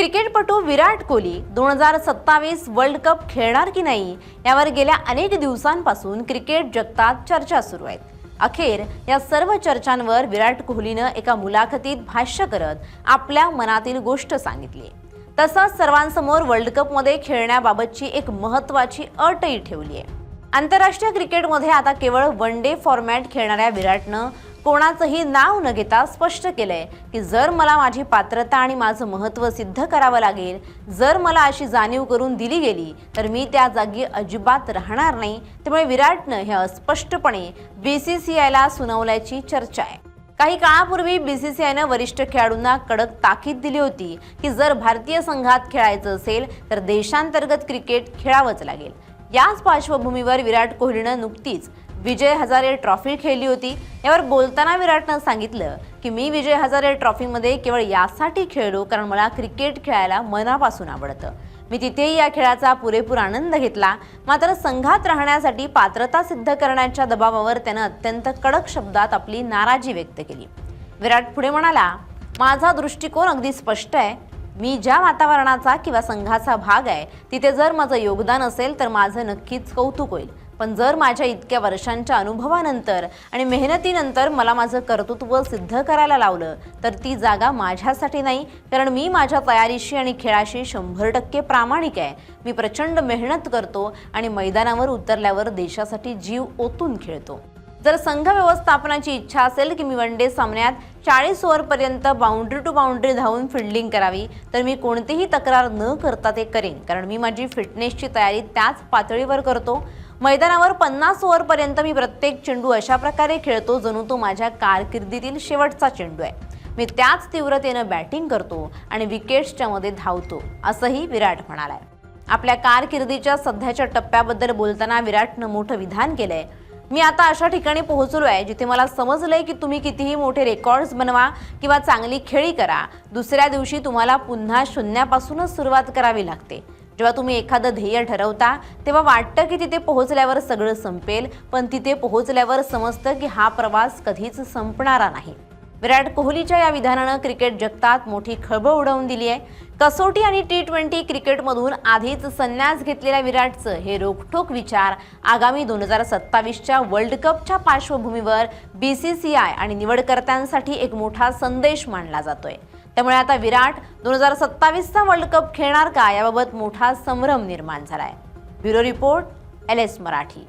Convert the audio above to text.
क्रिकेटपटू Virat Kohli 2027 world cup खेळणार की नाही यावर गेल्या अनेक दिवसांपासून क्रिकेट जगतात चर्चा सुरू आहेत। अखेर या सर्व चर्चांवर विराट कोहलीने एका मुलाखतीत भाष्य करत आपल्या मनातील गोष्ट सांगितली। तसंच सर्वांसमोर वर्ल्ड कप मध्ये खेळण्याबाबतची एक महत्त्वाची अटही ठेवली आहे। आंतरराष्ट्रीय क्रिकेटमध्ये आता केवळ वन डे फॉर्मॅट खेळणाऱ्या विराटनं कोणाचंही नाव न घेता स्पष्ट केलंय की जर मला माझी पात्रता आणि माझं महत्त्व सिद्ध करावं लागेल, जर मला अशी जाणीव करून दिली गेली तर मी त्या जागी अजिबात राहणार नाही। त्यामुळे विराटनं हे स्पष्टपणे बीसीसीआयला सुनावल्याची चर्चा आहे। काही काळापूर्वी बीसीसीआयने वरिष्ठ खेळाडूंना कडक ताकीद दिली होती की जर भारतीय संघात खेळायचं असेल तर देशांतर्गत क्रिकेट खेळावंच लागेल। याच पार्श्वभूमीवर विराट कोहलीनं नुकतीच विजय हजारे ट्रॉफी खेळली होती। यावर बोलताना विराटनं सांगितलं की मी विजय हजारे ट्रॉफीमध्ये केवळ यासाठी खेळलो कारण मला क्रिकेट खेळायला मनापासून आवडतं। मी तिथेही या खेळाचा पुरेपूर आनंद घेतला। मात्र संघात राहण्यासाठी पात्रता सिद्ध करण्याच्या दबावावर त्यानं अत्यंत कडक शब्दात आपली नाराजी व्यक्त केली। विराट पुढे म्हणाला, माझा दृष्टिकोन अगदी स्पष्ट आहे। मी ज्या वातावरणाचा किंवा संघाचा भाग आहे तिथे जर माझं योगदान असेल तर माझं नक्कीच कौतुक होईल। पण जर माझ्या इतक्या वर्षांच्या अनुभवानंतर आणि मेहनतीनंतर मला माझं कर्तृत्व सिद्ध करायला लावलं तर ती जागा माझ्यासाठी नाही, कारण मी माझ्या तयारीशी आणि खेळाशी 100% प्रामाणिक आहे। मी प्रचंड मेहनत करतो आणि मैदानावर उतरल्यावर देशासाठी जीव ओतून खेळतो। जर संघ व्यवस्थापनाची इच्छा असेल की मी वन डे सामन्यात 40 ओव्हरपर्यंत बाउंड्री टू बाउंड्री धावून फिल्डिंग करावी तर मी कोणतीही तक्रार न करता ते करेन, कारण मी माझी फिटनेसची तयारी त्याच पातळीवर करतो। मैदानावर 50 ओव्हरपर्यंत मी प्रत्येक चेंडू अशा प्रकारे खेळतो जणू तो माझ्या कारकिर्दीतील शेवटचा चेंडू आहे। मी त्याच तीव्रतेनं बॅटिंग करतो आणि विकेट्सच्या मध्ये धावतो, असंही विराट म्हणालाय। आपल्या कारकिर्दीच्या सध्याच्या टप्प्याबद्दल बोलताना विराटनं मोठं विधान केलंय। मी आता अशा ठिकाणी पोहोचलो आहे जिथे मला समजलंय की तुम्ही कितीही मोठे रेकॉर्ड्स बनवा किंवा चांगली खेळी करा, दुसऱ्या दिवशी तुम्हाला पुन्हा शून्यापासूनच सुरुवात करावी लागते। जेव्हा तुम्ही एखादं ध्येय ठरवता तेव्हा वाटतं की तिथे पोहोचल्यावर सगळं संपेल, पण तिथे पोहोचल्यावर समजतं की हा प्रवास कधीच संपणारा नाही। विराट कोहलीच्या या विधानानं क्रिकेट जगतात मोठी खळबळ उडवून दिली आहे। कसोटी आणि T20 क्रिकेटमधून आधीच संन्यास घेतलेल्या विराटचं हे रोखठोक विचार आगामी 2027च्या वर्ल्ड कपच्या पार्श्वभूमीवर बीसीसीआय आणि निवडकर्त्यांसाठी एक मोठा संदेश मानला जातोय। त्यामुळे आता विराट 2027चा वर्ल्ड कप खेळणार का याबाबत मोठा संभ्रम निर्माण झालाय। Bureau report, LS Marathi.